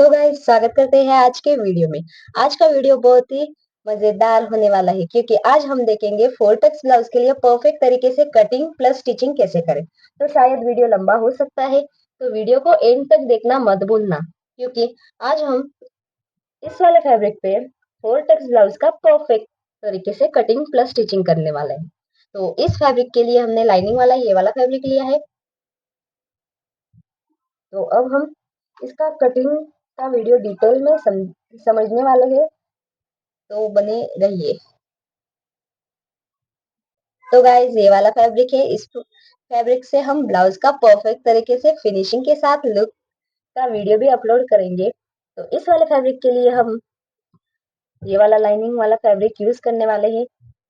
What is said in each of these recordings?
तो गाइस स्वागत करते हैं आज के वीडियो में। आज का वीडियो बहुत ही मजेदार होने वाला है क्योंकि आज हम देखेंगे फोर टक्स ब्लाउज के लिए परफेक्ट तरीके से कटिंग प्लस स्टिचिंग कैसे करें। तो शायद वीडियो लंबा हो सकता है, तो वीडियो को एंड तक देखना मत भूलना, क्योंकि आज हम इस वाले फैब्रिक पे फोर टक्स ब्लाउज का परफेक्ट तरीके से कटिंग प्लस स्टिचिंग करने वाले हैं। तो इस फैब्रिक के लिए हमने लाइनिंग वाला ये वाला फैब्रिक लिया है। तो अब हम इसका कटिंग का वीडियो डिटेल में समझने वाले हैं, तो बने रहिए। तो गाइस ये वाला फैब्रिक है। इस फैब्रिक से हम ब्लाउज का परफेक्ट तरीके से फिनिशिंग के साथ लुक का वीडियो भी अपलोड करेंगे। तो इस वाले फैब्रिक के लिए हम ये वाला लाइनिंग वाला फैब्रिक यूज करने वाले हैं।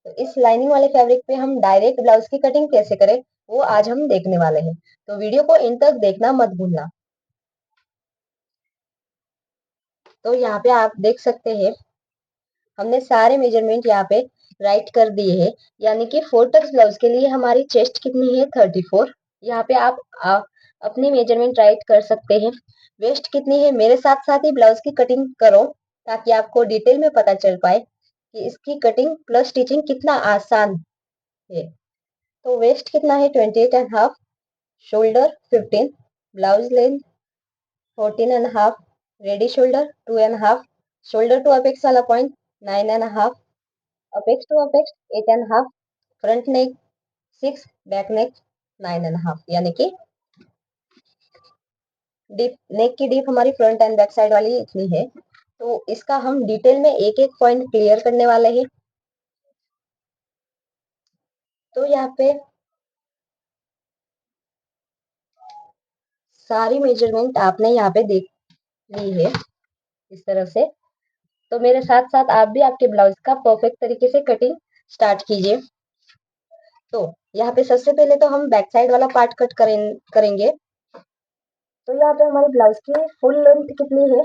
तो इस लाइनिंग वाले फैब्रिक पे हम डायरेक्ट ब्लाउज की कटिंग कैसे करें वो आज हम देखने वाले हैं। तो वीडियो को इन तक देखना मत भूलना। तो यहाँ पे आप देख सकते हैं हमने सारे मेजरमेंट यहाँ पे राइट कर दिए हैं। यानी कि फोर टक्स ब्लाउज के लिए हमारी चेस्ट कितनी है 34। यहाँ पे आप अपनी मेजरमेंट राइट कर सकते हैं। वेस्ट कितनी है मेरे साथ साथ ही ब्लाउज की कटिंग करो, ताकि आपको डिटेल में पता चल पाए कि इसकी कटिंग प्लस स्टिचिंग कितना आसान है। तो वेस्ट कितना है 28.5, shoulder 15, blouse length 14.5, ready shoulder 2.5, shoulder to apex वाला point 9.5, apex to apex 8.5, front neck 6, back neck 9.5। यानी कि डीप नेक की डीप हमारी फ्रंट एंड बैक साइड वाली इतनी है। तो इसका हम डिटेल में एक एक पॉइंट क्लियर करने वाले हैं। तो यहाँ पे सारी मेजरमेंट आपने यहाँ पे देख ली है इस तरह से। तो मेरे साथ साथ आप भी आपके ब्लाउज का परफेक्ट तरीके से कटिंग स्टार्ट कीजिए। तो यहाँ पे सबसे पहले तो हम बैक साइड वाला पार्ट करेंगे। तो यहाँ पे हमारे ब्लाउज की फुल लेंथ कितनी है?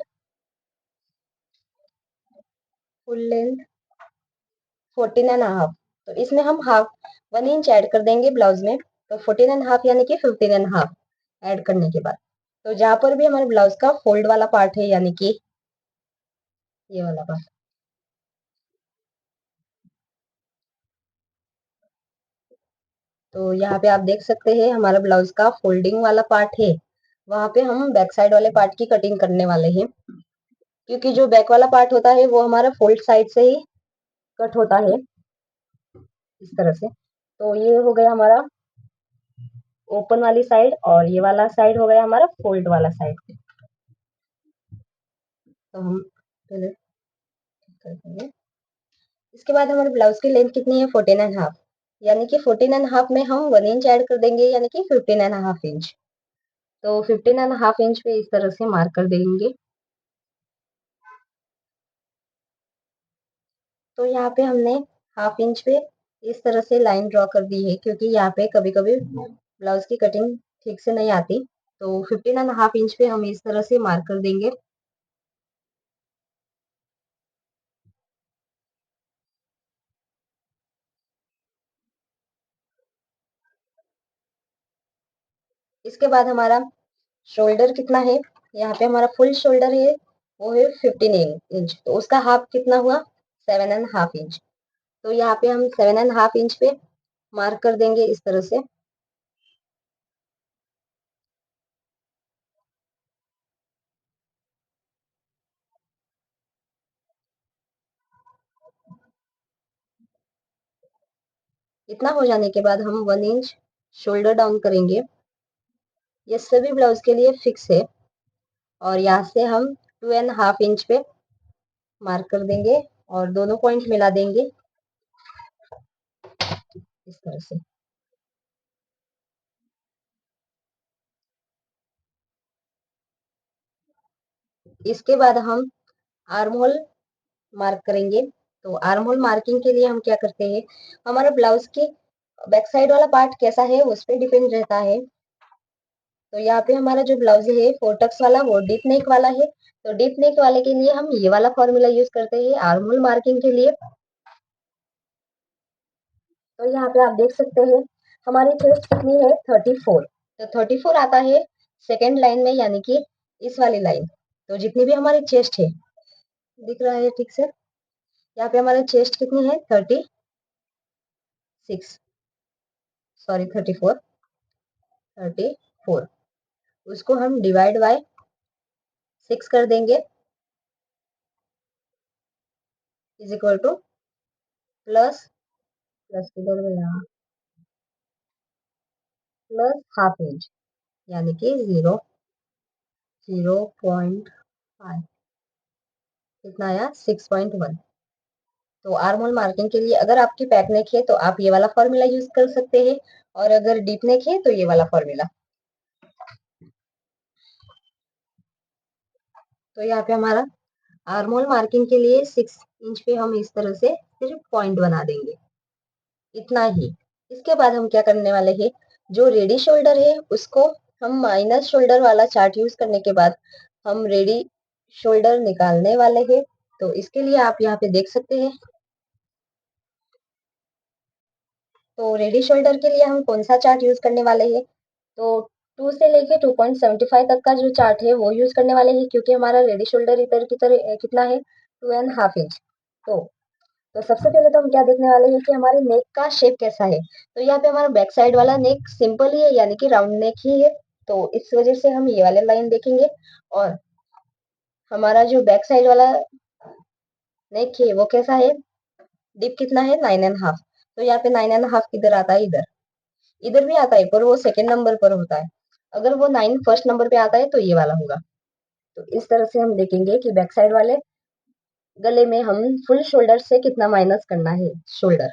Full length 14.5। तो इसमें हम हाफ 1 इंच ऐड कर देंगे ब्लाउज में। तो 14.5 यानी कि 15.5 ऐड करने के बाद, तो जहां पर भी हमारे ब्लाउज का फोल्ड वाला पार्ट है, यानी कि ये वाला पार्ट, तो यहाँ पे आप देख सकते हैं हमारा ब्लाउज का फोल्डिंग वाला पार्ट है। वहां पे हम बैक साइड वाले पार्ट की कटिंग करने वाले हैं, क्योंकि जो बैक वाला पार्ट होता है वो हमारा फोल्ड साइड से ही कट होता है इस तरह से। तो ये हो गया हमारा ओपन वाली साइड, और ये वाला साइड हो गया हमारा फोल्ड वाला साइड। तो हम पहले कर देंगे। इसके बाद हमारे ब्लाउज की लेंथ कितनी है 14.5, यानी कि 14.5 में हम 1 इंच ऐड कर देंगे, यानी कि 15.5 इंच। तो 15.5 इंच पे इस तरह से मार्क कर देंगे। तो यहाँ पे हमने हाफ इंच पे इस तरह से लाइन ड्रॉ कर दी है, क्योंकि यहाँ पे कभी कभी ब्लाउज की कटिंग ठीक से नहीं आती। तो 15.5 इंच पे हम इस तरह से मार्क कर देंगे। इसके बाद हमारा शोल्डर कितना है, यहाँ पे हमारा फुल शोल्डर है वो है 15 इंच। तो उसका हाफ कितना हुआ 7.5 इंच। तो यहाँ पे हम 7.5 इंच पे मार्क कर देंगे इस तरह से। इतना हो जाने के बाद हम 1 इंच शोल्डर डाउन करेंगे। ये सभी ब्लाउज के लिए फिक्स है। और यहाँ से हम 2.5 इंच पे मार्क कर देंगे और दोनों पॉइंट मिला देंगे इस तरह से। इसके बाद हम आर्म होल मार्क करेंगे। तो आर्म होल मार्किंग के लिए हम क्या करते हैं, हमारा ब्लाउज के बैक साइड वाला पार्ट कैसा है उस पर डिपेंड रहता है। तो यहाँ पे हमारा जो ब्लाउज है फोर टक्स वाला वो डीप नेक वाला है। तो डीप नेक वाले के लिए हम ये वाला फॉर्मूला यूज करते हैं आर्म होल मार्किंग के लिए। तो यहाँ पे आप देख सकते हैं हमारी चेस्ट कितनी है 34। तो 34 आता है सेकेंड लाइन में, यानी कि इस वाली लाइन। तो जितनी भी हमारी चेस्ट है, दिख रहा है ठीक से, यहाँ पे हमारी चेस्ट कितनी है 36, सॉरी 34, 34, उसको हम डिवाइड बाय 6 कर देंगे, is equal two plus, plus किधर गया, प्लस हाफ इंच, यानी कि 0.5, कितना आया 6.1। तो आर्म होल मार्किंग के लिए अगर आपकी पैक नेक है तो आप ये वाला फॉर्मूला यूज कर सकते हैं, और अगर डीप नेक है तो ये वाला फॉर्मूला। तो यहाँ पे हमारा आर्म होल मार्किंग के लिए 6 इंच पे हम इस तरह से सिर्फ पॉइंट बना देंगे, इतना ही। इसके बाद हम क्या करने वाले हैं, जो रेडी शोल्डर है उसको हम माइनस शोल्डर वाला चार्ट यूज करने के बाद हम रेडी शोल्डर निकालने वाले हैं। तो इसके लिए आप यहाँ पे देख सकते हैं, तो रेडी शोल्डर के लिए हम कौन सा चार्ट यूज करने वाले हैं, तो 2 से लेके 2.75 तक का जो चार्ट है वो यूज करने वाले हैं, क्योंकि हमारा रेडी शोल्डर इधर की तरह कितना है 2.5 इंच। तो सबसे पहले तो हम क्या देखने वाले हैं कि हमारे नेक का शेप कैसा है। तो यहाँ पे हमारा बैक साइड वाला नेक सिंपल ही है, यानी कि राउंड नेक ही है, तो इस वजह से हम ये वाले लाइन देखेंगे। और हमारा जो बैक साइड वाला नेक है वो कैसा है, डीप कितना है 9.5। तो यहाँ पे 9.5 किधर आता है, इधर, इधर भी आता है पर वो सेकंड नंबर पर होता है, अगर वो 9 फर्स्ट नंबर पे आता है तो ये वाला होगा। तो इस तरह से हम देखेंगे कि बैक साइड वाले गले में हम फुल शोल्डर से कितना माइनस करना है शोल्डर।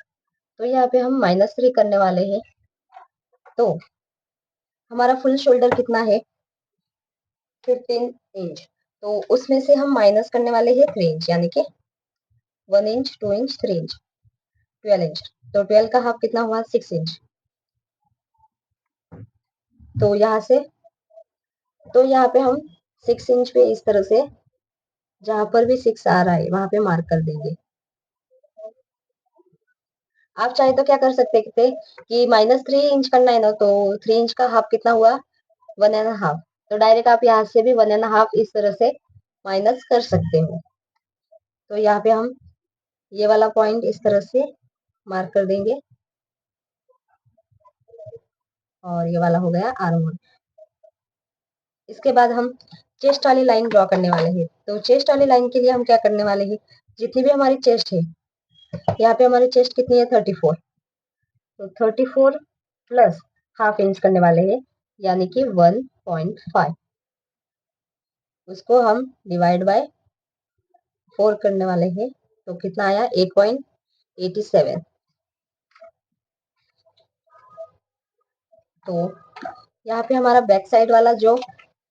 तो यहाँ पे हम -3 करने वाले हैं। तो हमारा फुल शोल्डर कितना है 15 इंच, तो उसमें से हम माइनस करने वाले हैं 3 इंच, यानी कि 1 इंच, 2 इंच, 3 इंच, 12 इंच। तो 12 का हाफ कितना हुआ 6 इंच। तो यहाँ से, तो यहाँ पे हम 6 इंच पे इस तरह से जहां पर भी 6 आ रहा है वहां पे मार्क कर देंगे। आप चाहे तो क्या कर सकते थे कि -3 इंच करना है ना, तो 3 इंच का हाफ कितना हुआ 1.5, तो डायरेक्ट आप यहाँ से भी 1.5 इस तरह से माइनस कर सकते हो। तो यहाँ पे हम ये वाला पॉइंट इस तरह से मार्क कर देंगे, और ये वाला हो गया आर्म होल। इसके बाद हम चेस्ट वाली लाइन ड्रॉ करने वाले हैं। तो चेस्ट वाली लाइन के लिए हम क्या करने वाले हैं, जितनी भी हमारी चेस्ट है, यहाँ पे हमारी चेस्ट कितनी है 34, तो 34 प्लस हाफ इंच करने वाले हैं, यानी कि 1.5, उसको हम डिवाइड बाय 4 करने वाले हैं। तो कितना आया 8.87। तो यहाँ पे हमारा बैक साइड वाला जो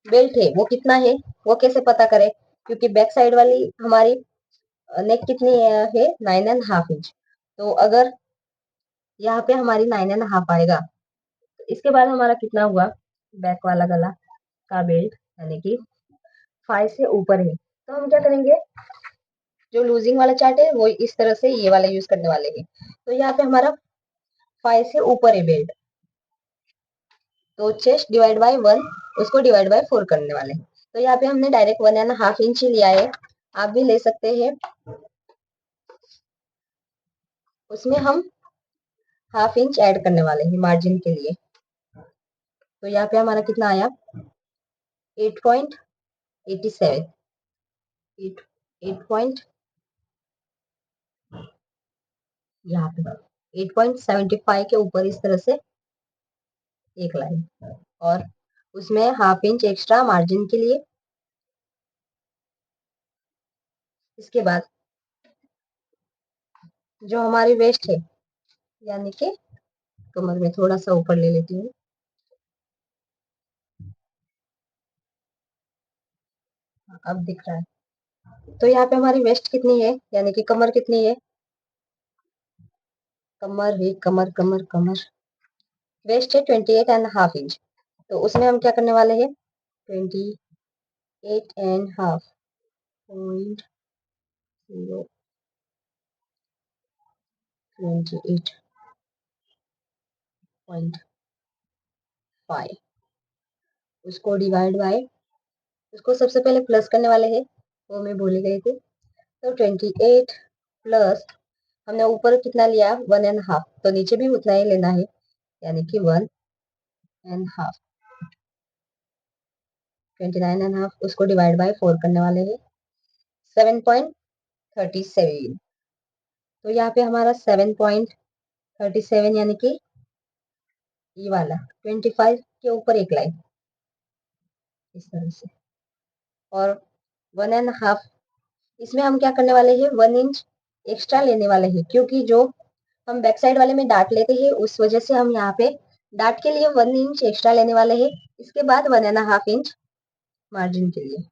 बेल्ट है वो कितना है, वो कैसे पता करें, क्योंकि बैक साइड वाली हमारी नेक कितनी है 9.5 इंच। तो अगर यहाँ पे हमारी 9.5 आएगा, तो इसके बाद हमारा कितना हुआ बैक वाला गला का बेल्ट, यानी कि 5 से ऊपर है। तो हम क्या करेंगे, जो लूजिंग वाला चार्ट है वो इस तरह से ये वाला यूज करने वाले हैं। तो यहाँ पे हमारा 5 से ऊपर है बेल्ट, तो चेस्ट डिवाइड बाय 1, उसको डिवाइड बाय 4 करने वाले हैं। तो यहाँ पे हमने डायरेक्ट 1.5 इंच ही लिया है, आप भी ले सकते हैं। उसमें हम हाफ इंच ऐड करने वाले हैं मार्जिन के लिए। तो यहाँ पे हमारा कितना आया 8.87, 8 यहाँ पे 8.75 के ऊपर इस तरह से एक लाइन, और उसमें हाफ इंच एक्स्ट्रा मार्जिन के लिए। इसके बाद जो हमारी वेस्ट है, यानी कि कमर में थोड़ा सा ऊपर ले लेती हूँ, अब दिख रहा है। तो यहाँ पे हमारी वेस्ट कितनी है, यानी कि कमर कितनी है, कमर है, कमर कमर कमर, वेस्ट है 28.5 इंच। तो उसमें हम क्या करने वाले हैं 28.5 पॉइंट 28.5, उसको डिवाइड बाय उसको सबसे पहले प्लस करने वाले हैं, वो मैं भूल गई थी। तो 28 प्लस हमने ऊपर कितना लिया 1.5, तो नीचे भी उतना ही लेना है, यानी कि 1.5। 29.5 उसको डिवाइड बाय 4 करने वाले हैं, 7.37। तो यहाँ पे हमारा 7.37 यानी कि ये वाला 25 के ऊपर एक लाइन इस तरह से, और 1.5 इसमें हम क्या करने वाले हैं, 1 इंच एक्स्ट्रा लेने वाले हैं, क्योंकि जो हम बैक साइड वाले में डाट लेते हैं उस वजह से हम यहाँ पे डाट के लिए 1 इंच एक्स्ट्रा लेने वाले हैं। इसके बाद 1.5 इंच मार्जिन के लिए,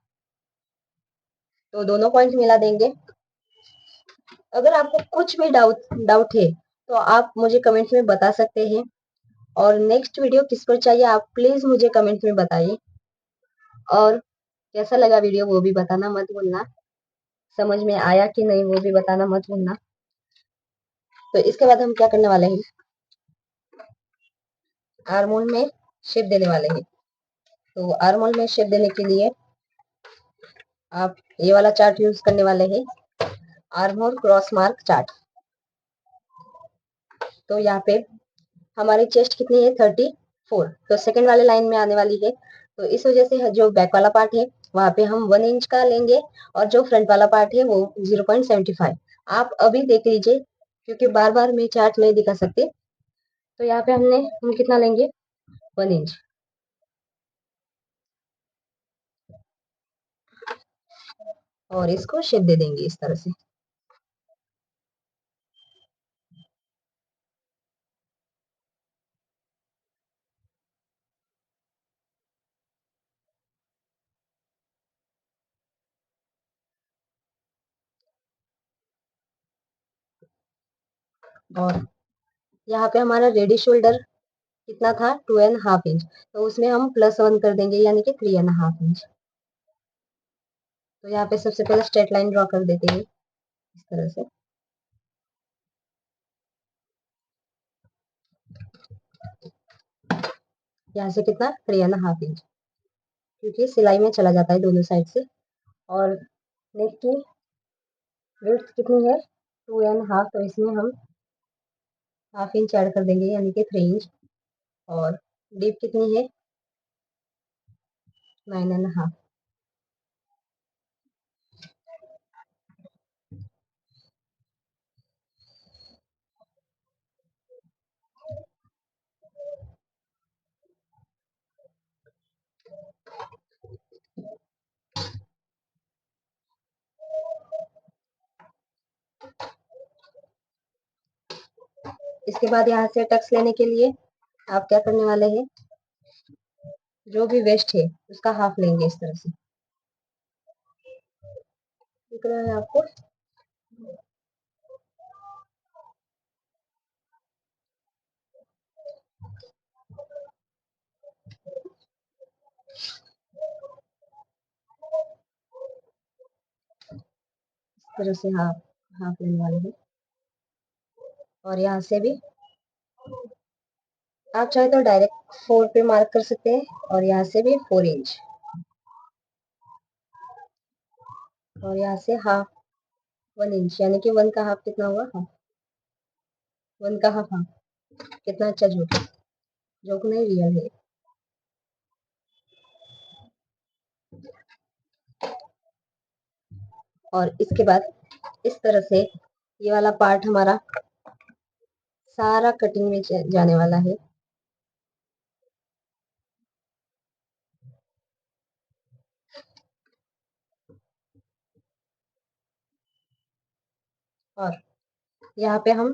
तो दोनों पॉइंट मिला देंगे। अगर आपको कुछ भी डाउट है तो आप मुझे कमेंट में बता सकते हैं, और नेक्स्ट वीडियो किस पर चाहिए आप प्लीज मुझे कमेंट में बताइए, और कैसा लगा वीडियो वो भी बताना मत भूलना, समझ में आया कि नहीं वो भी बताना मत भूलना। तो इसके बाद हम क्या करने वाले हैं, आर्मोल में शेप देने वाले हैं। तो आर्मोल में शेप देने के लिए आप ये वाला चार्ट यूज करने वाले हैं, आर्मोल क्रॉस मार्क चार्ट। तो यहाँ पे हमारी चेस्ट कितनी है 34, तो सेकंड वाले लाइन में आने वाली है। तो इस वजह से जो बैक वाला पार्ट है वहां पे हम 1 इंच का लेंगे, और जो फ्रंट वाला पार्ट है वो 0.75। आप अभी देख लीजिए, क्योंकि बार बार मैं चार्ट नहीं दिखा सकती। तो यहाँ पे हम कितना लेंगे 1 इंच, और इसको शेप दे देंगे इस तरह से। और यहाँ पे हमारा रेडी शोल्डर कितना था 2.5 इंच, तो उसमें हम +1 कर देंगे, यानी कि 3.5 इंच। तो यहाँ पे सबसे पहले स्ट्रेट लाइन ड्रॉ कर देते हैं इस तरह से। यहाँ से कितना 3.5 इंच, क्योंकि सिलाई में चला जाता है दोनों साइड से। और नेक की विड्थ कितनी है 2.5, तो इसमें हम 1/2 इंच ऐड कर देंगे, यानी कि 3 इंच। और डीप कितनी है 9.5। इसके बाद यहाँ से टक्स लेने के लिए आप क्या करने वाले हैं, जो भी वेस्ट है उसका हाफ लेंगे इस तरह से। दिख रहा है आपको, इस तरह से हाफ हाफ लेने वाले हैं। और यहाँ से भी आप चाहे तो डायरेक्ट 4 पे मार्क कर सकते हैं, और यहाँ से भी 4 इंच, और यहाँ से हाफ 1 इंच, यानी कि 1 का हाफ कितना हुआ, हाफ 1 का हाफ हाफ। कितना अच्छा जोक है, जोक नहीं रियल है। और इसके बाद इस तरह से ये वाला पार्ट हमारा सारा कटिंग में जाने वाला है। और यहाँ पे हम,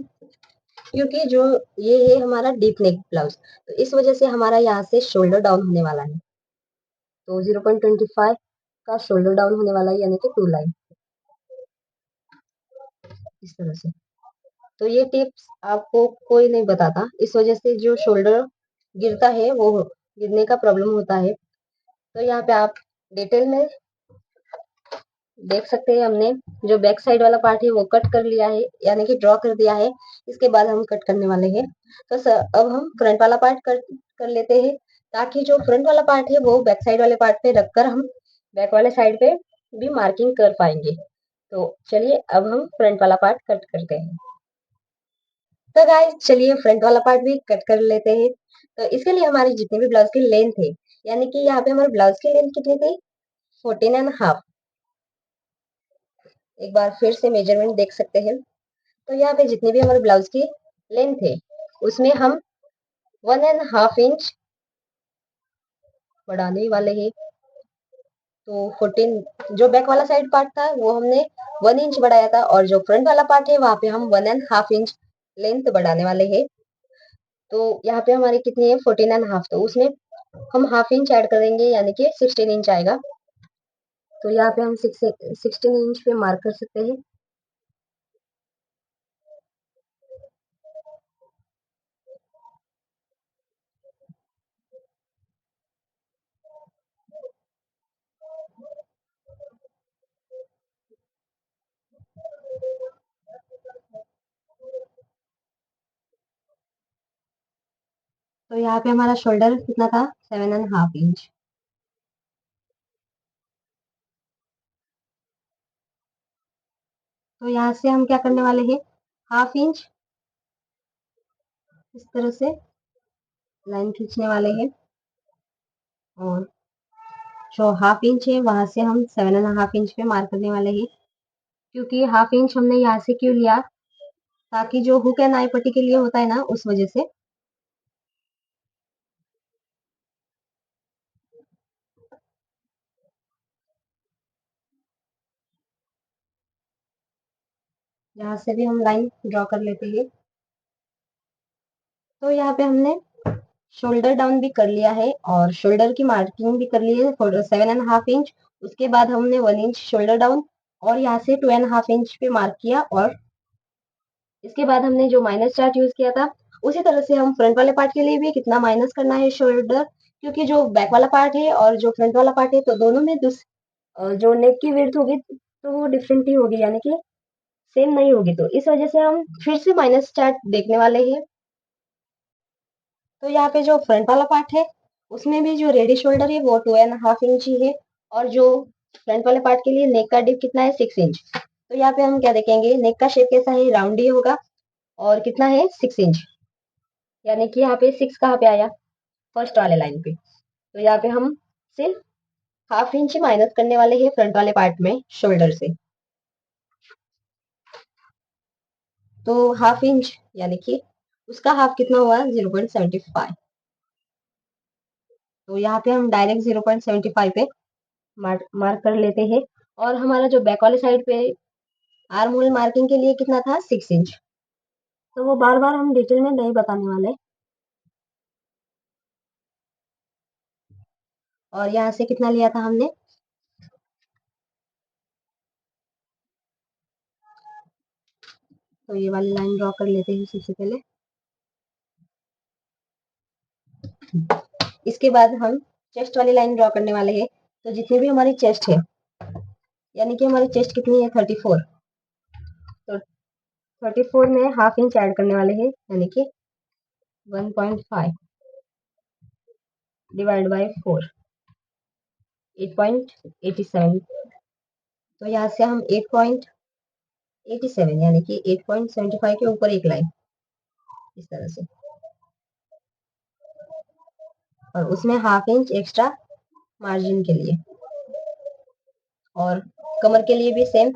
क्योंकि जो ये है हमारा डीप नेक ब्लाउज, तो इस वजह से हमारा यहाँ से शोल्डर डाउन होने वाला है। तो 0.25 का शोल्डर डाउन होने वाला है, यानी कि 2 लाइन इस तरह से। तो ये टिप्स आपको कोई नहीं बताता, इस वजह से जो शोल्डर गिरता है वो गिरने का प्रॉब्लम होता है। तो यहाँ पे आप डिटेल में देख सकते हैं, हमने जो बैक साइड वाला पार्ट है वो कट कर लिया है, यानी कि ड्रॉ कर दिया है। इसके बाद हम कट करने वाले हैं। तो अब हम फ्रंट वाला पार्ट कर लेते हैं, ताकि जो फ्रंट वाला पार्ट है वो बैक साइड वाले पार्ट पे रखकर हम बैक वाले साइड पे भी मार्किंग कर पाएंगे। तो चलिए अब हम फ्रंट वाला पार्ट कट करते हैं। तो गाइस चलिए फ्रंट वाला पार्ट भी कट कर लेते हैं। तो इसके लिए हमारी जितनी भी ब्लाउज की लेंथ है, यानी कि यहाँ पे हमारे ब्लाउज की लेंथ कितनी थी, 14.5। एक बार फिर से मेजरमेंट देख सकते हैं। तो यहाँ पे जितनी भी हमारे ब्लाउज की लेंथ है, उसमें हम 1.5 इंच बढ़ाने वाले हैं। तो 14, जो बैक वाला साइड पार्ट था वो हमने 1 इंच बढ़ाया था, और जो फ्रंट वाला पार्ट है वहां पे हम 1.5 इंच लेंथ बढ़ाने वाले हैं। तो यहाँ पे हमारी कितनी है, 14.5। तो उसमें हम हाफ इंच ऐड करेंगे, यानी कि 16 इंच आएगा। तो यहाँ पे हम 16 इंच पे मार्क कर सकते हैं। तो यहाँ पे हमारा शोल्डर कितना था, 7.5 इंच। तो यहाँ से हम क्या करने वाले हैं, हाफ इंच इस तरह से लाइन खींचने वाले हैं, और जो हाफ इंच है वहां से हम 7.5 इंच पे मार्क करने वाले हैं। क्योंकि हाफ इंच हमने यहाँ से क्यों लिया, ताकि जो हुक एंड आई पट्टी के लिए होता है ना, उस वजह से। यहाँ से भी हम लाइन ड्रॉ कर लेते हैं। तो यहाँ पे हमने शोल्डर डाउन भी कर लिया है, और शोल्डर की मार्किंग भी कर ली है 7.5 इंच। उसके बाद हमने 1 इंच शोल्डर डाउन, और यहाँ से 2.5 इंच पे मार्क किया, और इसके बाद हमने जो माइनस चार्ट यूज किया था, उसी तरह से हम फ्रंट वाले पार्ट के लिए भी कितना माइनस करना है शोल्डर, क्योंकि जो बैक वाला पार्ट है और जो फ्रंट वाला पार्ट है, तो दोनों में जो नेक की विड्थ होगी तो वो डिफरेंट ही होगी, यानी कि सेम नहीं होगी। तो इस वजह से हम फिर से माइनस चार्ट देखने वाले हैं। तो यहाँ पे जो फ्रंट वाला पार्ट है, उसमें भी जो रेडी शोल्डर है वो 2.5 इंच ही है, और जो फ्रंट वाले पार्ट के लिए नेक का डिप कितना है, 6 इंच। तो यहाँ पे हम क्या देखेंगे, नेक का शेप कैसा है, राउंड ही होगा, और कितना है, 6 इंच। यानी कि यहाँ पे 6 कहाँ पे आया, फर्स्ट वाले लाइन पे। तो यहाँ पे हम सिर्फ हाफ इंच ही माइनस करने वाले हैं फ्रंट वाले पार्ट में शोल्डर से। तो हाफ इंच, यानी कि उसका हाफ कितना हुआ, 0.75। तो यहाँ पे हम डायरेक्ट 0.75 पे मार्क कर लेते हैं। और हमारा जो बैक वाले साइड पे आर्म होल मार्किंग के लिए कितना था, 6 इंच। तो वो बार बार हम डिटेल में नहीं बताने वाले। और यहाँ से कितना लिया था हमने, तो ये वाली लाइन ड्रॉ कर लेते हैं सबसे पहले। इसके बाद हम चेस्ट वाली लाइन ड्रॉ करने वाले हैं। तो जितनी भी हमारी चेस्ट है, यानी कि हमारी चेस्ट कितनी है, 34। तो 34 में हाफ इंच ऐड करने वाले हैं, यानी कि 1.5 डिवाइड बाय 4, 8.87। तो यहाँ से हम 8.87, यानी कि 8.75 के ऊपर एक लाइन इस तरह से, और उसमें हाफ इंच एक्स्ट्रा मार्जिन के लिए। और कमर के लिए भी सेम,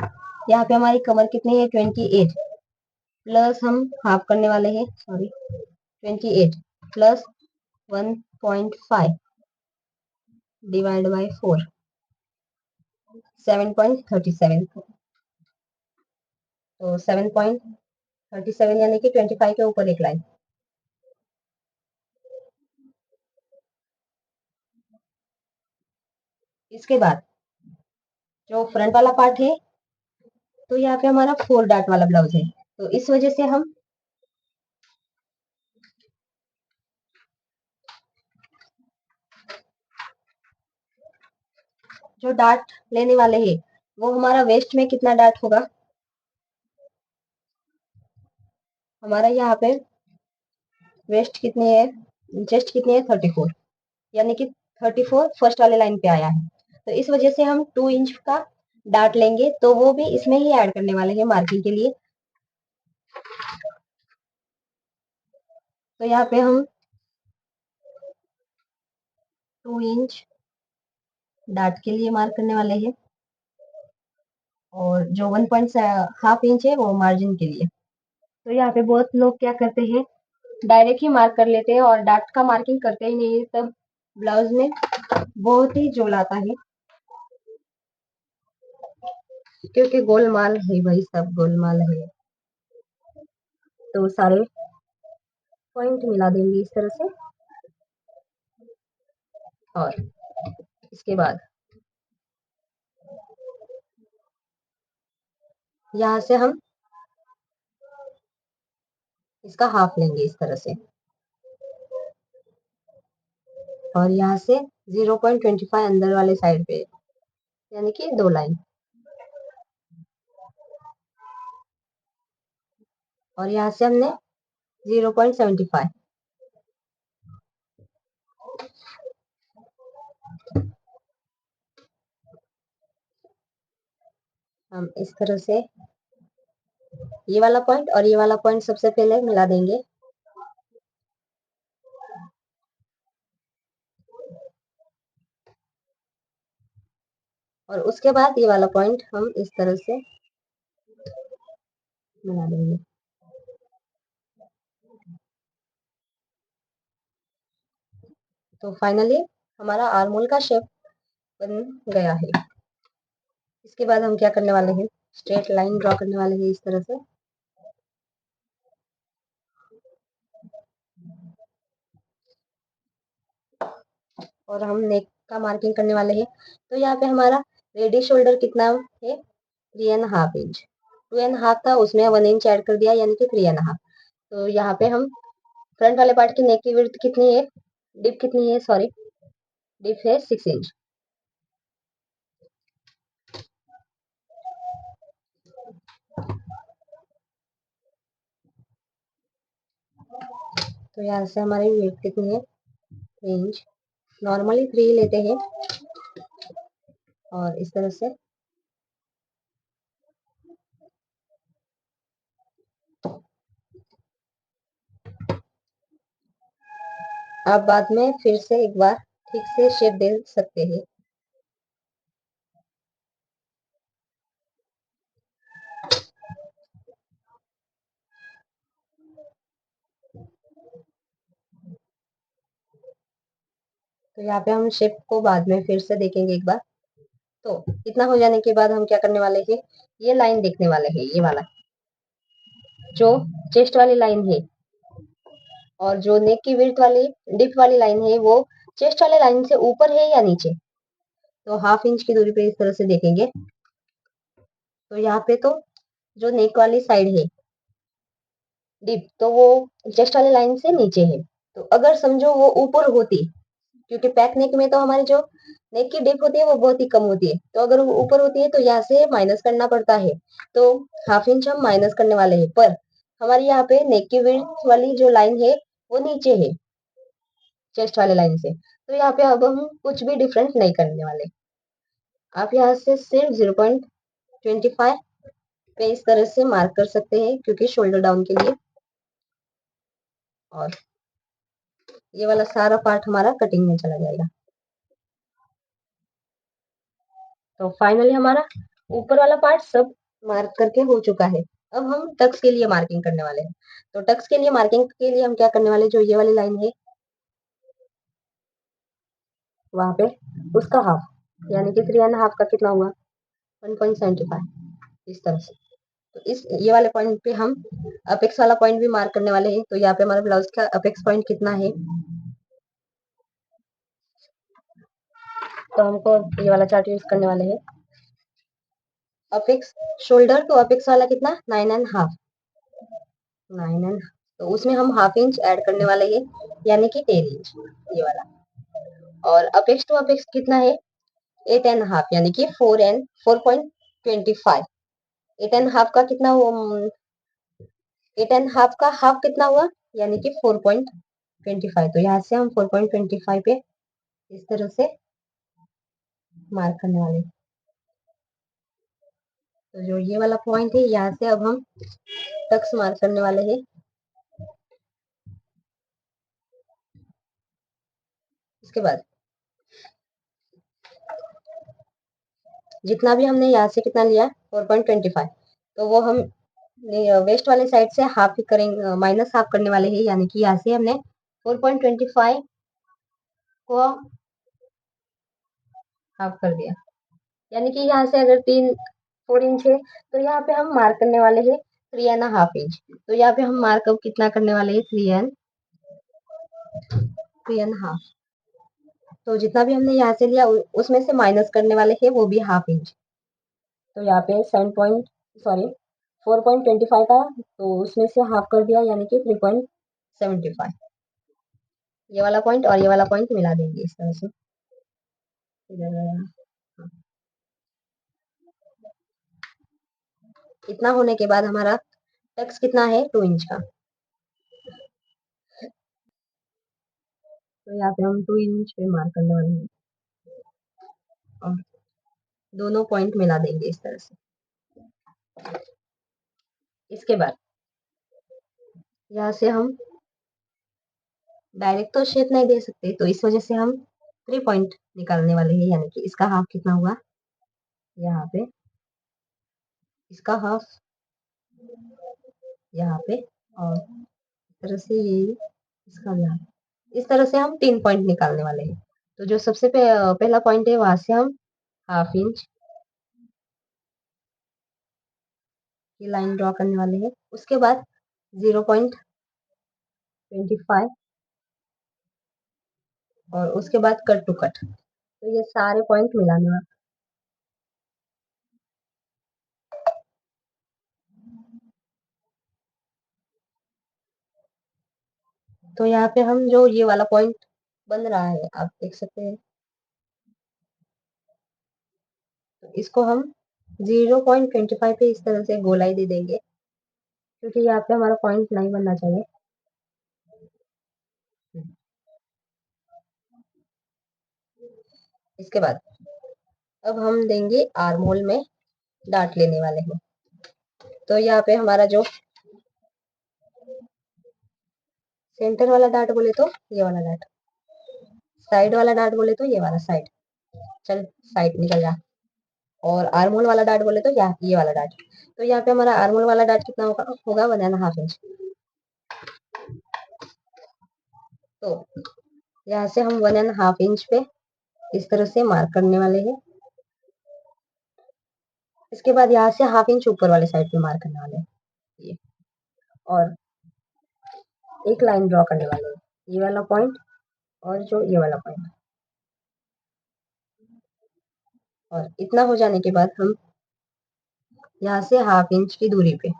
यहाँ पे हमारी कमर कितनी है, 28, प्लस हम हाफ करने वाले हैं, सॉरी, 28 प्लस 1.5 डिवाइड बाय 4, 7.37। तो 7.37 यानी कि 25 के ऊपर एक लाइन। इसके बाद जो फ्रंट वाला पार्ट है, तो यहाँ पे हमारा 4 डार्ट वाला ब्लाउज है। तो इस वजह से हम जो डार्ट लेने वाले हैं, वो हमारा वेस्ट में कितना डार्ट होगा, हमारा यहाँ पे वेस्ट कितनी है, चेस्ट कितनी है, 34। यानी कि 34 फर्स्ट वाले लाइन पे आया है। तो इस वजह से हम 2 इंच का डार्ट लेंगे, तो वो भी इसमें ही ऐड करने वाले हैं मार्किंग के लिए। तो यहाँ पे हम 2 इंच डार्ट के लिए मार्क करने वाले हैं, और जो 1.5 इंच है वो मार्जिन के लिए। तो यहाँ पे बहुत लोग क्या करते हैं, डायरेक्ट ही मार्क कर लेते हैं और डार्ट का मार्किंग करते ही नहीं है, तब ब्लाउज में बहुत ही झोल आता है, क्योंकि गोलमाल है भाई, सब गोलमाल है। तो सारे पॉइंट मिला देंगे इस तरह से, और इसके बाद यहाँ से हम इसका हाफ लेंगे इस तरह से, और यहाँ से 0.25 अंदर वाले साइड पे, यानी कि 2 लाइन, और यहाँ से हमने 0.75, हम इस तरह से ये वाला पॉइंट और ये वाला पॉइंट सबसे पहले मिला देंगे, और उसके बाद ये वाला पॉइंट हम इस तरह से मिला देंगे। तो फाइनली हमारा आर्मोल का शेप बन गया है। इसके बाद हम क्या करने वाले हैं, स्ट्रेट लाइन ड्रॉ करने वाले हैं इस तरह से, और हम नेक का मार्किंग करने वाले हैं। तो यहाँ पे हमारा रेडी शोल्डर कितना है, 3.5 इंच। 2.5 था, उसमें 1 इंच ऐड कर दिया, यानी कि 3.5। तो यहाँ पे हम फ्रंट वाले पार्ट की नेक की विड्थ कितनी है, डिप कितनी है, सॉरी, डिप है 6 इंच। तो यहाँ से हमारी विड्थ कितनी है, 3 इंच। नॉर्मली 3 लेते हैं, और इस तरह से आप बाद में फिर से एक बार ठीक से शेप दे सकते हैं। तो यहाँ पे हम शेप को बाद में फिर से देखेंगे एक बार। तो इतना हो जाने के बाद हम क्या करने वाले हैं, ये लाइन देखने वाले हैं, ये वाला जो चेस्ट वाली लाइन है, और जो नेक की विड्थ वाली डिप वाली लाइन है, वो चेस्ट वाले लाइन से ऊपर है या नीचे। तो ½ इंच की दूरी पे इस तरह से देखेंगे। तो यहाँ पे तो जो नेक वाली साइड है डिप, तो वो चेस्ट वाली लाइन से नीचे है। तो अगर समझो वो ऊपर होती, क्योंकि पैक नेक में तो हमारी जो नेक की डिप होती है वो बहुत ही कम होती है, तो अगर वो ऊपर होती है तो यहाँ से माइनस करना पड़ता है। तो ½ इंच हम माइनस करने वाले हैं, पर हमारी यहाँ पे नेक की विड्थ वाली जो लाइन है वो नीचे है चेस्ट वाले लाइन से। तो यहाँ पे अब हम कुछ भी डिफरेंट नहीं करने वाले। आप यहाँ से सिर्फ 0.25 पे इस तरह से मार्क कर सकते हैं, क्योंकि शोल्डर डाउन के लिए। और ये वाला सारा पार्ट हमारा कटिंग में चला जाएगा। तो फाइनली हमारा ऊपर वाला पार्ट सब मार्क करके हो चुका है। अब हम टक्स के लिए मार्किंग करने वाले हैं। तो टक्स के लिए मार्किंग के लिए हम क्या करने वाले, जो ये वाली लाइन है वहां पे उसका हाफ, यानी कि 3.5 का कितना हुआ, 1.75, इस तरह से। तो इस ये वाले पॉइंट पे हम अपेक्स वाला पॉइंट भी मार्क करने वाले हैं। तो यहाँ पे हमारे ब्लाउज का अपेक्स पॉइंट कितना है, तो हमको ये वाला चार्ट यूज करने वाले हैं। अपेक्स शोल्डर टू अपेक्स वाला कितना, 9.5, 9, तो उसमें हम ½ इंच ऐड करने वाले हैं, यानी कि 10 इंच ये वाला। और अपेक्स टू अपेक्स कितना है, 8.5, यानी कि 4.25। 8.5 का कितना हुआ, 8.5 का हाफ कितना हुआ, यानी कि 4.25। तो यहाँ से हम 4.25 पे इस तरह से मार्क करने वाले। तो जो ये वाला पॉइंट है यहाँ से अब हम टक्स मार्क करने वाले हैं। इसके बाद जितना भी हमने यहाँ से कितना लिया 4.25, तो वो हम वेस्ट वाले साइड से हाफ ही करेंगे, माइनस हाफ करने वाले हैं, यानी कि यहाँ से हमने 4.25 को हाफ कर दिया। यानी कि यहाँ से अगर 4 इंच है तो यहाँ पे हम मार्क करने वाले हैं 3.5 इंच। तो यहाँ पे हम मार्क अब कितना करने वाले हैं 3.5। तो जितना भी हमने यहाँ से लिया उसमें से माइनस करने वाले हैं वो भी हाफ इंच। तो यहाँ पे 4.25 था, तो उसमें से हाफ कर दिया, यानी कि 3.75। ये वाला पॉइंट और ये वाला पॉइंट मिला देंगे इस तरह से। इतना होने के बाद हमारा टक्स कितना है 2 इंच का। तो यहाँ पे हम 2 इंच पे मार्क करने वाले हैं और दोनों पॉइंट मिला देंगे इस तरह से। इसके बाद यहाँ से हम डायरेक्ट तो शेप नहीं दे सकते, तो इस वजह से हम 3 पॉइंट निकालने वाले हैं, यानी कि इसका हाफ कितना हुआ यहाँ पे, इसका हाफ यहाँ पे, और इस तरह से ये इसका भी हाफ। इस तरह से हम 3 पॉइंट निकालने वाले हैं। तो जो सबसे पहला पॉइंट है वहां से हम हाफ इंच की लाइन ड्रॉ करने वाले हैं। उसके बाद 0.25 और उसके बाद कट टू कट। तो ये सारे पॉइंट मिलाने वाले। तो यहाँ पे हम जो ये वाला पॉइंट बन रहा है आप देख सकते हैं, तो इसको हम 0.25 पे इस तरह से गोलाई दे देंगे, क्योंकि यहाँ पे हमारा पॉइंट नहीं बनना चाहिए। इसके बाद अब हम देंगे आर्म होल में डार्ट लेने वाले हैं। तो यहाँ पे हमारा जो सेंटर वाला डार्ट बोले तो ये वाला डार्ट, साइड वाला डार्ट बोले तो ये वाला साइड, चल साइड निकल जा, और आर्म होल वाला डार्ट बोले तो ये वाला डार्ट। तो यहाँ पे हमारा आर्म होल वाला डार्ट कितना होगा 1.5 इंच। तो यहाँ से हम 1.5 इंच पे इस तरह से मार्क करने वाले हैं। इसके बाद यहाँ से हाफ इंच ऊपर वाले साइड पे मार्क करने वाले हैं ये, और एक लाइन ड्रॉ करने वाले हैं, ये वाला पॉइंट और जो ये वाला पॉइंट। और इतना हो जाने के बाद हम यहाँ से हाफ इंच की दूरी पे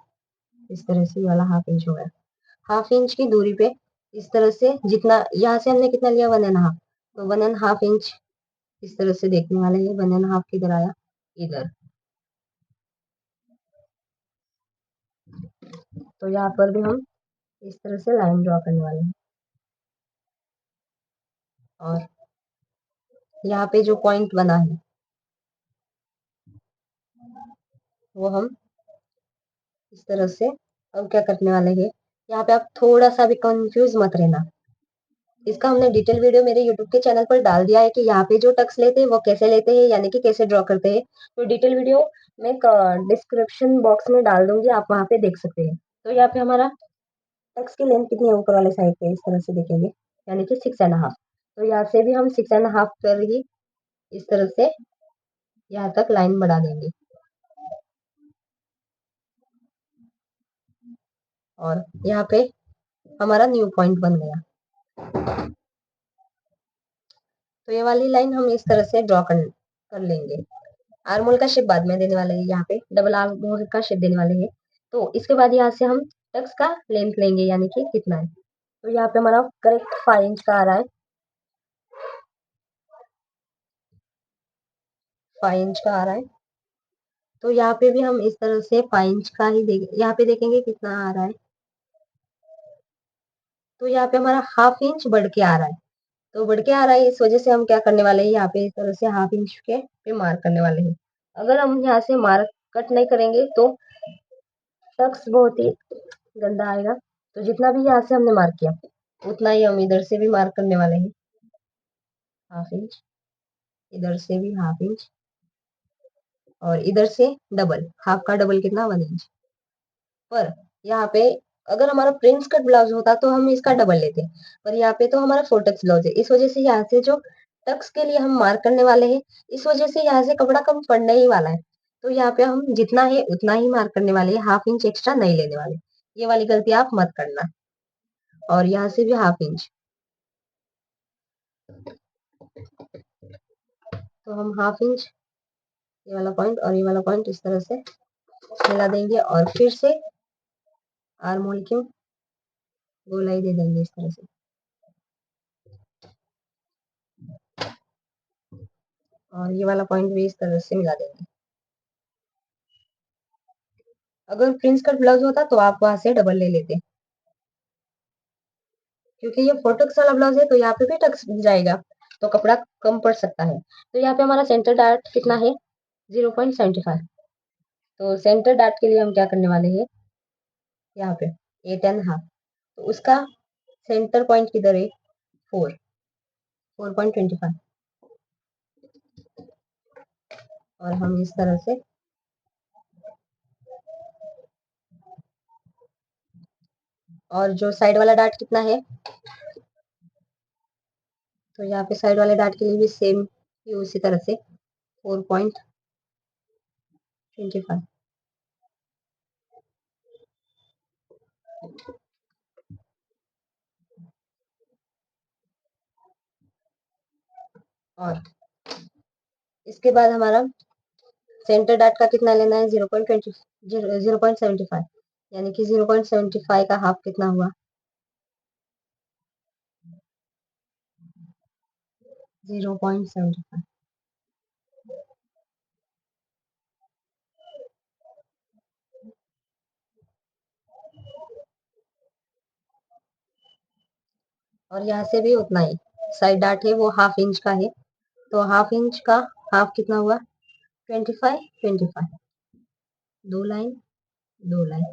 इस तरह से, ये वाला हाफ इंच हो गया, हाफ इंच की दूरी पे इस तरह से, जितना यहाँ से हमने कितना लिया 1.5, तो 1.5 इंच इस तरह से देखने वाले हैं। 1.5 किधर आया, इधर। तो यहाँ पर भी हम इस तरह से लाइन ड्रॉ करने वाले हैं, और यहाँ पे जो पॉइंट बना है वो हम इस तरह से अब क्या करने वाले हैं। यहाँ पे आप थोड़ा सा भी कंफ्यूज मत रहना, इसका हमने डिटेल वीडियो मेरे यूट्यूब के चैनल पर डाल दिया है कि यहाँ पे जो टक्स लेते हैं वो कैसे लेते हैं, यानी कि कैसे ड्रॉ करते हैं। तो डिटेल वीडियो मैं डिस्क्रिप्शन बॉक्स में डाल दूंगी, आप वहां पे देख सकते हैं। तो यहाँ पे हमारा टक्स की लेंथ कितनी है ऊपर वाले साइड पे इस तरह से देखेंगे, यानी कि 6.5। तो यहाँ से भी हम 6.5 पर ही इस तरह से यहाँ तक लाइन बढ़ा देंगे, और यहाँ पे हमारा न्यू पॉइंट बन गया। तो ये वाली लाइन हम इस तरह से ड्रॉ कर लेंगे। आर्म होल का शेप बाद में देने वाले हैं, यहाँ पे डबल आर्म होल का शेप देने वाले हैं। तो इसके बाद यहाँ से हम टक्स का लेंथ लेंगे, यानी कि कितना है। तो यहाँ पे हमारा करेक्ट 5 इंच का आ रहा है, 5 इंच का आ रहा है। तो यहाँ पे भी हम इस तरह से 5 इंच का ही यहाँ पे देखेंगे कितना आ रहा है। तो यहाँ पे हमारा हाफ इंच बढ़ के आ रहा है, तो बढ़ के आ रहा है, इस वजह से हम क्या करने वाले हैं, यहाँ पे इस तरह से हाफ इंच के पे मार्क करने वाले हैं। अगर हम यहाँ से मार्क कट नहीं करेंगे तो टक्स बहुत ही गंदा आएगा। तो जितना भी यहाँ से हमने मार्क किया उतना ही हम इधर से भी मार्क करने वाले हैं, हाफ इंच, इधर से भी हाफ इंच, और इधर से डबल, हाफ का डबल कितना, 1 इंच। पर यहाँ पे अगर हमारा प्रिंस कट ब्लाउज होता तो हम इसका डबल लेते, पर यहाँ पे तो हमारा 4 टक्स ब्लाउज है, इस वजह से यहाँ से जो टक्स के लिए हम मार्क करने वाले हैं, इस वजह से यहाँ से कपड़ा कम पड़ने ही वाला है। तो यहाँ पे हम जितना है उतना ही मार्क करने वाले हैं, हाफ इंच एक्स्ट्रा नहीं लेने वाले। ये वाली गलती आप मत करना। और यहाँ से भी हाफ इंच, तो हम हाफ इंच, ये वाला पॉइंट और ये वाला पॉइंट इस तरह से मिला देंगे, और फिर से आर्म होल की गोलाई दे देंगे इस तरह से, और ये वाला पॉइंट भी इस तरह से मिला देंगे। अगर प्रिंस कट ब्लाउज होता तो आप वहां से डबल ले लेते, क्योंकि ये 4 टक्स वाला ब्लाउज है तो यहाँ पे भी टक्स जाएगा, तो कपड़ा कम पड़ सकता है। तो यहाँ पे हमारा सेंटर डार्ट कितना है, 0.75। तो सेंटर डार्ट के लिए हम क्या करने वाले हैं, यहाँ पे 8.5, तो उसका सेंटर पॉइंट किधर है, 4.25, और हम इस तरह से, और जो साइड वाला डार्ट कितना है, तो यहाँ पे साइड वाले डार्ट के लिए भी सेम ही उसी तरह से 4.25। और इसके बाद हमारा सेंटर डार्ट का कितना लेना है, 0.75, यानी कि 0.75 का हाफ कितना हुआ, 0.75। और यहाँ से भी उतना ही, साइड डार्ट है वो हाफ इंच का है, तो हाफ इंच का हाफ कितना हुआ, 25, 25, 2 लाइन, 2 लाइन।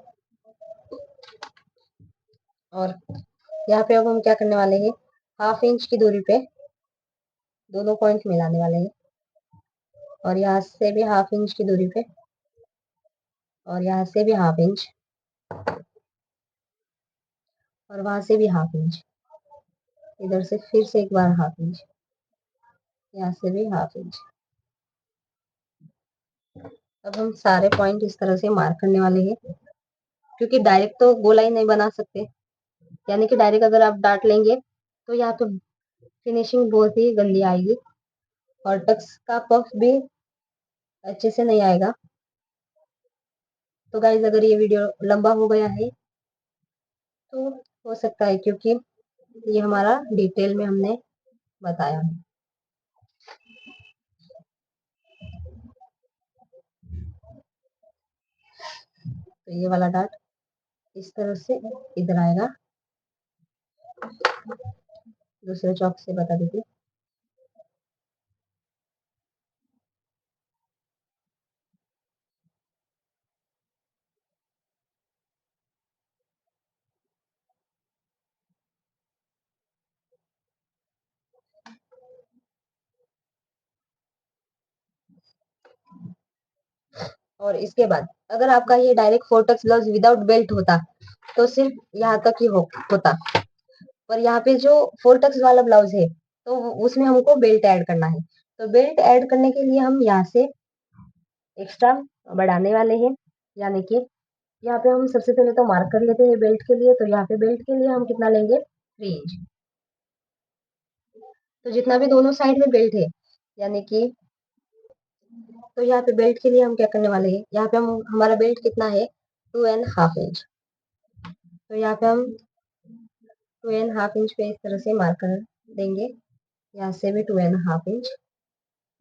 और यहाँ पे अब हम क्या करने वाले हैं, हाफ इंच की दूरी पे दोनों पॉइंट मिलाने वाले हैं, और यहाँ से भी हाफ इंच की दूरी पे, और यहाँ से भी हाफ इंच, और वहां से भी हाफ इंच, इधर से फिर से एक बार हाफ इंच, यहाँ से भी हाफ इंच। अब हम सारे पॉइंट इस तरह से मार्क करने वाले हैं, क्योंकि डायरेक्ट तो गोलाई नहीं बना सकते, यानी कि डायरेक्ट अगर आप डाट लेंगे तो यहाँ पे फिनिशिंग बहुत ही गंदी आएगी, और टक्स का पफ भी अच्छे से नहीं आएगा। तो गाइज अगर ये वीडियो लंबा हो गया है तो हो सकता है, क्योंकि ये हमारा डिटेल में हमने बताया है। तो ये वाला डाट इस तरह से इधर आएगा, दूसरे चौक से बता दीजिए। और इसके बाद अगर आपका ये direct 4 tucks blouse without belt होता तो सिर्फ यहाँ तक ही होता, पर यहाँ पे जो 4 टक्स वाला ब्लाउज है तो उसमें हमको बेल्ट ऐड करना है। तो बेल्ट ऐड करने के लिए हम यहाँ से एक्स्ट्रा बढ़ाने वाले हैं, यानी कि यहाँ पे हम सबसे पहले तो मार्क कर लेते हैं बेल्ट के लिए। तो यहाँ पे बेल्ट के लिए हम कितना लेंगे, 3 इंच। तो जितना भी दोनों साइड में बेल्ट है, यानी कि, तो यहाँ पे बेल्ट के लिए हम क्या करने वाले हैं, यहाँ पे हम हमारा बेल्ट कितना है, 2.5 इंच। तो यहाँ पे हम 2.5 इंच पे इस तरह से मार्क कर देंगे, यहाँ से भी 2.5 इंच,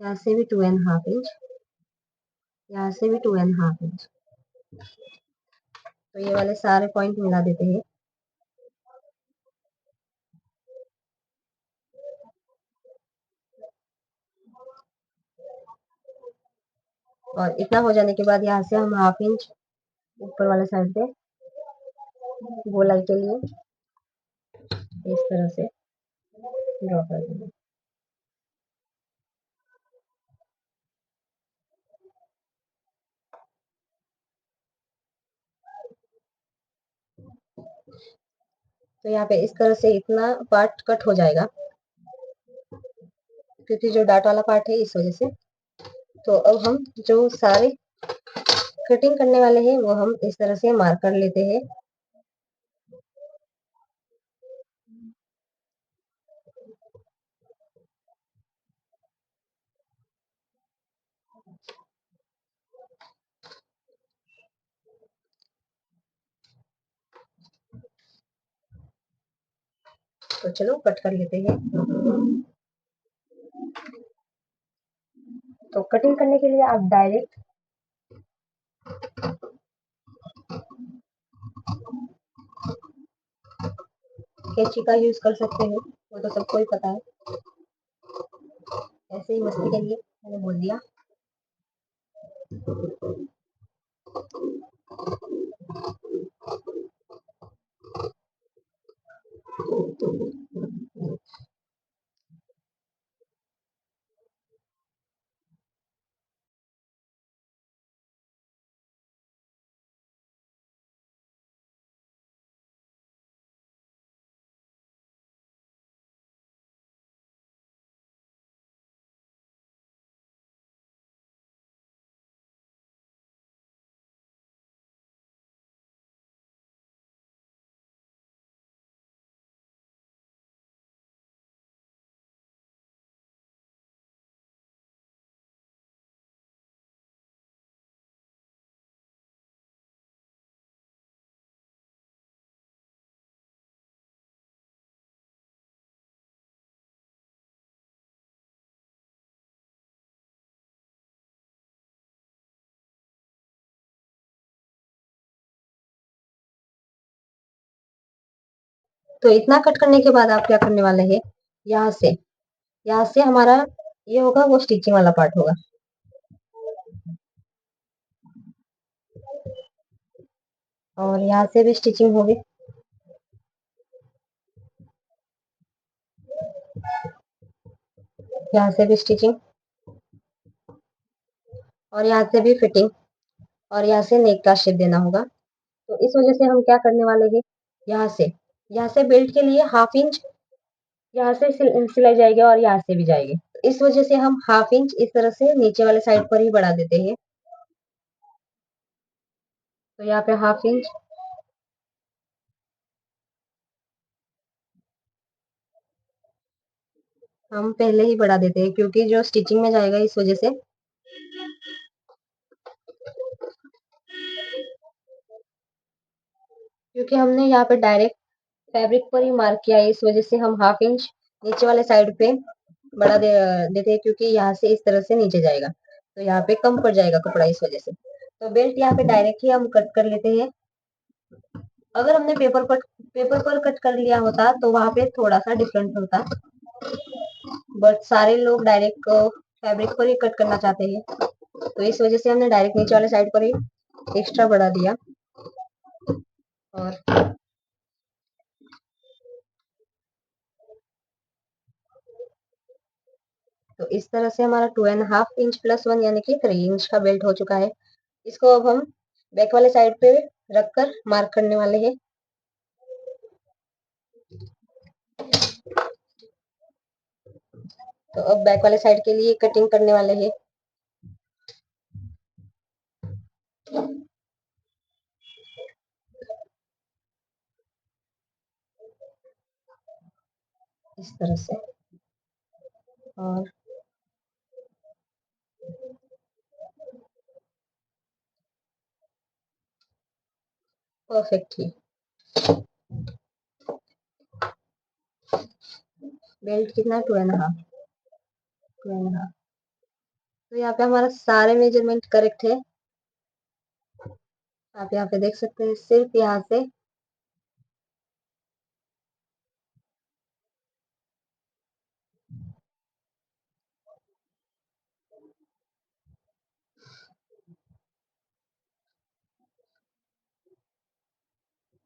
यहाँ से भी 2.5 इंच, यहाँ से भी 2.5 इंच। तो ये वाले सारे पॉइंट मिला देते हैं। और इतना हो जाने के बाद यहाँ से हम हाफ इंच ऊपर वाले साइड पे गोलाई के लिए इस तरह से ड्रॉ कर देंगे। तो यहाँ पे इस तरह से इतना पार्ट कट हो जाएगा, क्योंकि जो डार्ट वाला पार्ट है इस वजह से। तो अब हम जो सारे कटिंग करने वाले हैं वो हम इस तरह से मार्क कर लेते हैं। तो चलो कट कर लेते हैं। तो कटिंग करने के लिए आप डायरेक्ट कैंची का यूज कर सकते हो, वो तो सबको ही पता है। ऐसे ही मस्ती के लिए मैंने बोल दिया। तो इतना कट करने के बाद आप क्या करने वाले हैं, यहाँ से हमारा ये होगा, वो स्टिचिंग वाला पार्ट होगा। और यहाँ से भी स्टिचिंग होगी, यहाँ से भी स्टिचिंग, और यहाँ से भी फिटिंग, और यहाँ से नेक का शेप देना होगा। तो इस वजह से हम क्या करने वाले हैं, यहाँ से बेल्ट के लिए हाफ इंच यहाँ से सिलाई जाएगी और यहाँ से भी जाएगी। तो इस वजह से हम हाफ इंच इस तरह से नीचे वाले साइड पर ही बढ़ा देते हैं। तो यहाँ पे हाफ इंच हम पहले ही बढ़ा देते हैं, क्योंकि जो स्टिचिंग में जाएगा इस वजह से। क्योंकि हमने यहाँ पे डायरेक्ट फैब्रिक पर ही मार्क किया है, इस वजह से हम हाफ इंच नीचे वाले साइड पे बढ़ा देते हैं, क्योंकि यहाँ से इस तरह से नीचे जाएगा तो यहाँ पे कम पड़ जाएगा कपड़ा, इस वजह से। तो बेल्ट यहाँ पे डायरेक्ट ही हम कट कर लेते हैं। अगर हमने पेपर पर कट कर लिया होता तो वहां पे थोड़ा सा डिफरेंट होता, बट सारे लोग डायरेक्ट फैब्रिक पर ही कट करना चाहते हैं, तो इस वजह से हमने डायरेक्ट नीचे वाले साइड पर ही एक्स्ट्रा बढ़ा दिया। और तो इस तरह से हमारा 2.5 इंच +1 यानी कि 3 इंच का बेल्ट हो चुका है। इसको अब हम बैक वाले साइड पे रखकर मार्क करने वाले हैं। तो अब बैक वाले साइड के लिए कटिंग करने वाले हैं। इस तरह से, और परफेक्टली बेल्ट कितना, 2.5। तो यहाँ पे हमारा सारे मेजरमेंट करेक्ट है। आप यहाँ पे देख सकते हैं, सिर्फ यहाँ से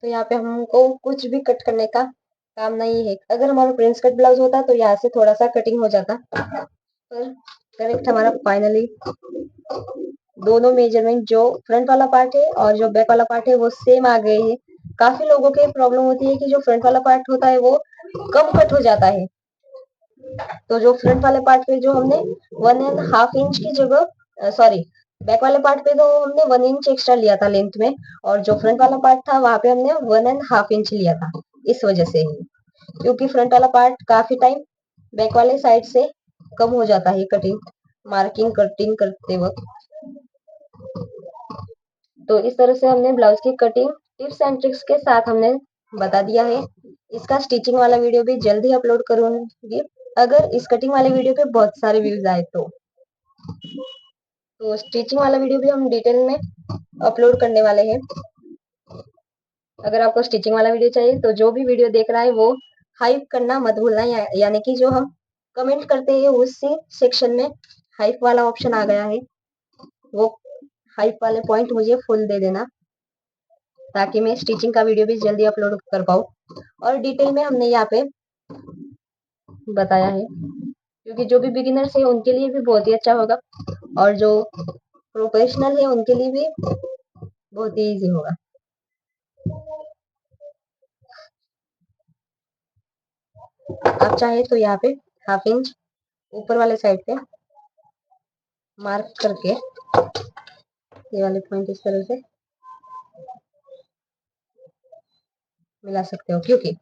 तो यहाँ पे हमको कुछ भी कट करने का काम नहीं है। अगर हमारा प्रिंस कट ब्लाउज होता तो यहाँ से थोड़ा सा कटिंग हो जाता, पर करेक्ट हमारा फाइनली दोनों मेजरमेंट, जो फ्रंट वाला पार्ट है और जो बैक वाला पार्ट है, वो सेम आ गए हैं। काफी लोगों के प्रॉब्लम होती है कि जो फ्रंट वाला पार्ट होता है वो कम कट हो जाता है। तो जो फ्रंट वाले पार्ट पे जो हमने 1.5 इंच की जगह, सॉरी, बैक वाले पार्ट पे तो हमने 1 इंच एक्स्ट्रा लिया था लेंथ में, और जो फ्रंट वाला पार्ट था वहां पे हमने 1.5 इंच लिया था। इस वजह से ही, क्योंकि फ्रंट वाला पार्ट काफी टाइम बैक वाले साइड से कम हो जाता है कटिंग, मार्किंग कटिंग करते वक्त। तो इस तरह से हमने ब्लाउज की कटिंग टिप्स एंड ट्रिक्स के साथ हमने बता दिया है। इसका स्टिचिंग वाला वीडियो भी जल्दी अपलोड करूंगी, अगर इस कटिंग वाले वीडियो पे बहुत सारे व्यूज आए तो स्टिचिंग वाला वीडियो भी हम डिटेल में अपलोड करने वाले हैं। अगर आपको स्टिचिंग वाला वीडियो चाहिए तो जो भी वीडियो देख रहा है वो हाइप करना मत भूलना, यानी कि जो हम कमेंट करते हैं उसी सेक्शन में हाइप वाला ऑप्शन आ गया है, वो हाइप वाले पॉइंट मुझे फुल दे देना, ताकि मैं स्टिचिंग का वीडियो भी जल्दी अपलोड कर पाऊँ। और डिटेल में हमने यहाँ पे बताया है, क्योंकि जो भी बिगिनर्स है उनके लिए भी बहुत ही अच्छा होगा, और जो प्रोफेशनल है उनके लिए भी बहुत ही इजी होगा। आप चाहे तो यहाँ पे 1/2 इंच ऊपर वाले साइड पे मार्क करके ये वाले पॉइंट इस तरह से मिला सकते हो, क्योंकि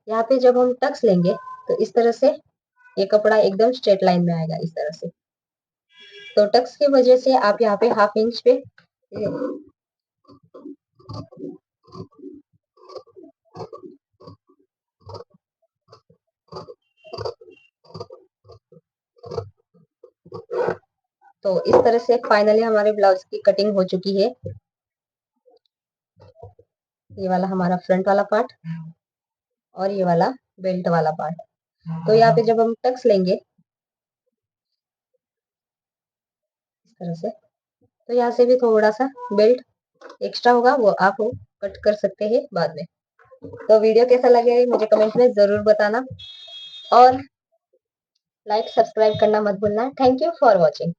यहाँ पे जब हम टक्स लेंगे तो इस तरह से ये कपड़ा एकदम स्ट्रेट लाइन में आएगा इस तरह से। तो टक्स की वजह से आप यहाँ पे 1/2 इंच पे तो इस तरह से फाइनली हमारे ब्लाउज की कटिंग हो चुकी है। ये वाला हमारा फ्रंट वाला पार्ट और ये वाला बेल्ट वाला पार्ट। तो यहाँ पे जब हम टक्स लेंगे इस तरह से, तो यहाँ से भी थोड़ा सा बेल्ट एक्स्ट्रा होगा, वो आप कट कर सकते हैं बाद में। तो वीडियो कैसा लगे मुझे कमेंट में जरूर बताना, और लाइक सब्सक्राइब करना मत भूलना। Thank you for watching.